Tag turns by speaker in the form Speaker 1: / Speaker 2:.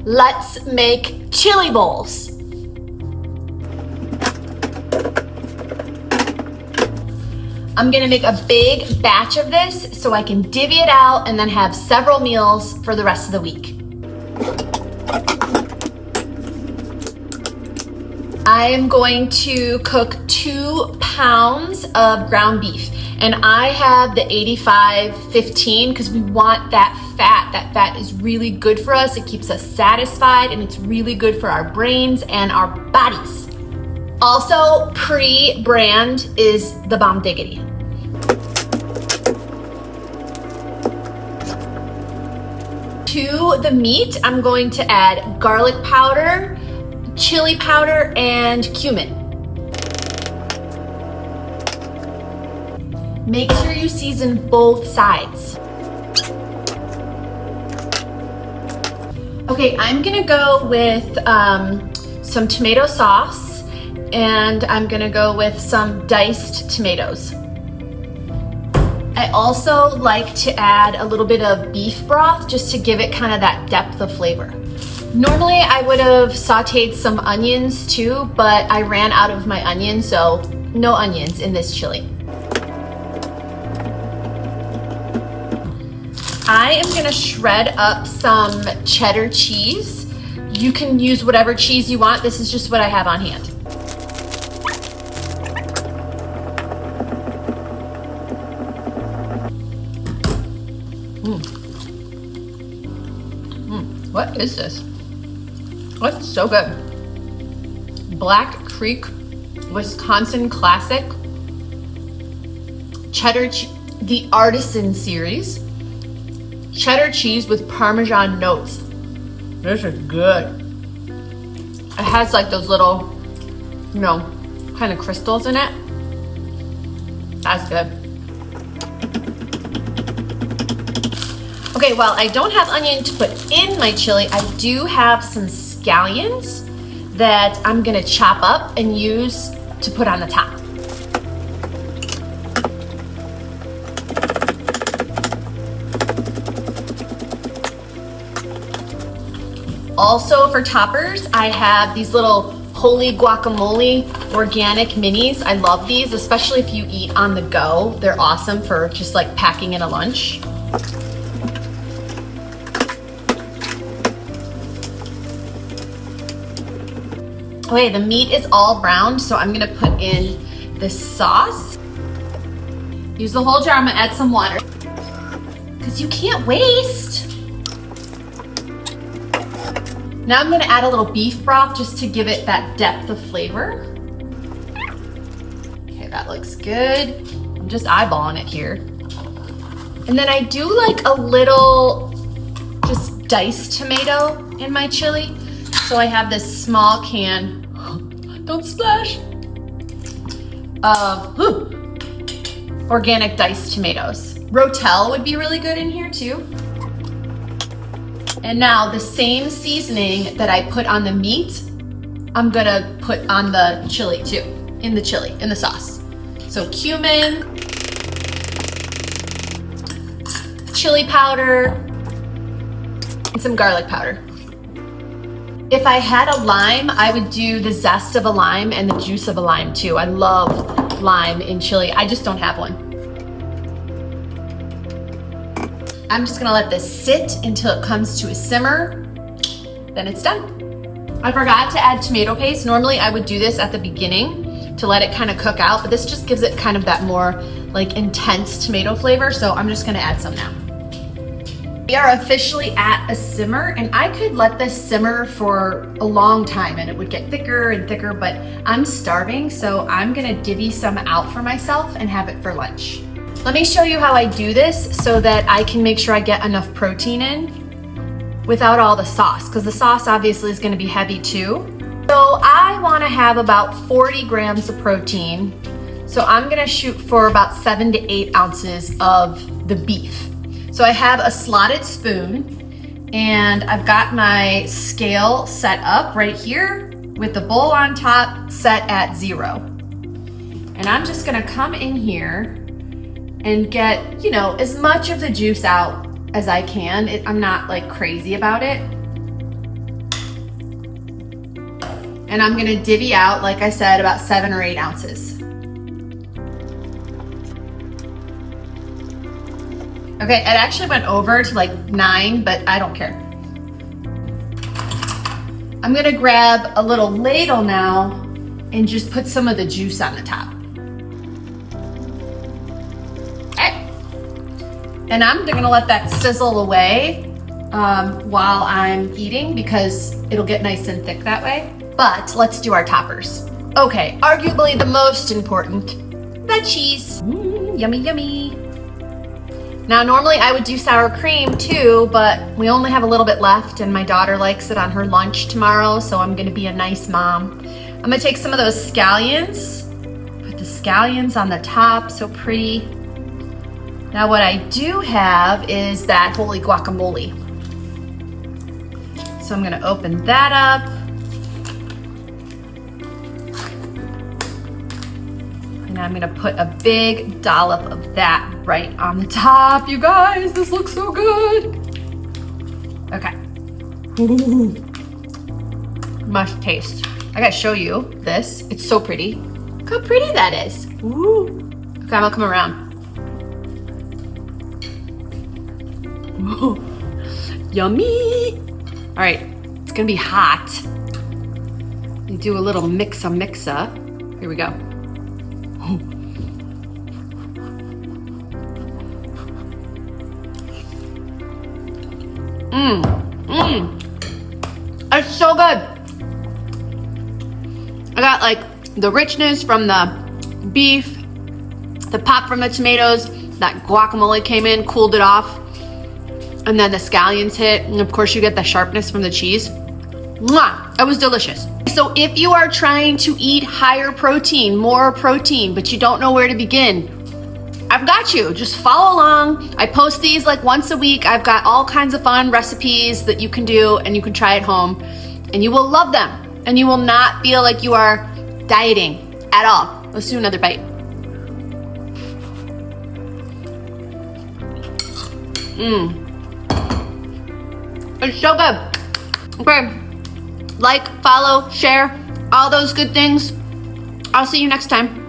Speaker 1: Let's make chili bowls. I'm gonna make a big batch of this so I can divvy it out and then have several meals for the rest of the week. I am going to cook 2 pounds of ground beef, and I have the 85-15 because we want that fat. That fat is really good for us. It keeps us satisfied, and it's really good for our brains and our bodies. Also, pre-brand is the bomb diggity. To the meat, I'm going to add garlic powder, chili powder, and cumin. Make sure you season both sides. Okay, I'm gonna go with some tomato sauce, and I'm gonna go with some diced tomatoes. I also like to add a little bit of beef broth just to give it kind of that depth of flavor. Normally I would have sauteed some onions too, but I ran out of my onions, so no onions in this chili. I am gonna shred up some cheddar cheese. You can use whatever cheese you want. This is just what I have on hand. What is this? Oh, it's so good. Black Creek, Wisconsin Classic Cheddar, the Artisan Series. Cheddar cheese with Parmesan notes. This is good. It has like those little, kind of crystals in it. That's good. Okay, well, I don't have onion to put in my chili. I do have some scallions that I'm gonna chop up and use to put on the top. Also for toppers, I have these little Holy Guacamole organic minis. I love these, especially if you eat on the go. They're awesome for just like packing in a lunch. Okay, the meat is all browned, so I'm gonna put in this sauce. Use the whole jar. I'm gonna add some water because you can't waste. Now I'm gonna add a little beef broth just to give it that depth of flavor. Okay, that looks good. I'm just eyeballing it here. And then I do like a little just diced tomato in my chili. So I have this small can, don't splash, of organic diced tomatoes. Rotel would be really good in here too. And now the same seasoning that I put on the meat, I'm gonna put on the chili too, in the sauce. So cumin, chili powder, and some garlic powder. If I had a lime, I would do the zest of a lime and the juice of a lime too. I love lime in chili. I just don't have one. I'm just gonna let this sit until it comes to a simmer. Then it's done. I forgot to add tomato paste. Normally I would do this at the beginning to let it kind of cook out, but this just gives it kind of that more like intense tomato flavor. So I'm just gonna add some now. We are officially at a simmer, and I could let this simmer for a long time and it would get thicker and thicker, but I'm starving, so I'm gonna divvy some out for myself and have it for lunch. Let me show you how I do this so that I can make sure I get enough protein in without all the sauce, because the sauce obviously is gonna be heavy too. So I wanna have about 40 grams of protein. So I'm gonna shoot for about 7 to 8 ounces of the beef. So I have a slotted spoon, and I've got my scale set up right here with the bowl on top set at 0. And I'm just gonna come in here and get, as much of the juice out as I can. I'm not like crazy about it. And I'm gonna divvy out, like I said, about 7 or 8 ounces. Okay, it actually went over to like 9, but I don't care. I'm gonna grab a little ladle now and just put some of the juice on the top. Okay. And I'm gonna let that sizzle away while I'm eating because it'll get nice and thick that way. But let's do our toppers. Okay, arguably the most important, the cheese. Yummy, yummy. Now, normally I would do sour cream too, but we only have a little bit left and my daughter likes it on her lunch tomorrow, so I'm gonna be a nice mom. I'm gonna take some of those scallions, put the scallions on the top, so pretty. Now what I do have is that holy guacamole. So I'm gonna open that up. And I'm gonna put a big dollop of that right on the top. You guys, this looks so good. Okay. Ooh. Must taste. I gotta show you this. It's so pretty. Look how pretty that is. Ooh. Okay, I'm gonna come around. Ooh. Yummy. All right, it's gonna be hot. You do a little mixa. Here we go. It's so good. I got like the richness from the beef, the pop from the tomatoes, that guacamole came in, cooled it off, and then the scallions hit, and of course you get the sharpness from the cheese. Mwah! It was delicious. So if you are trying to eat higher protein, more protein, but you don't know where to begin, I've got you. Just follow along. I post these like once a week. I've got all kinds of fun recipes that you can do and you can try at home, and you will love them, and you will not feel like you are dieting at all. Let's do another bite. It's so good. Okay. Like, follow, share, all those good things. I'll see you next time.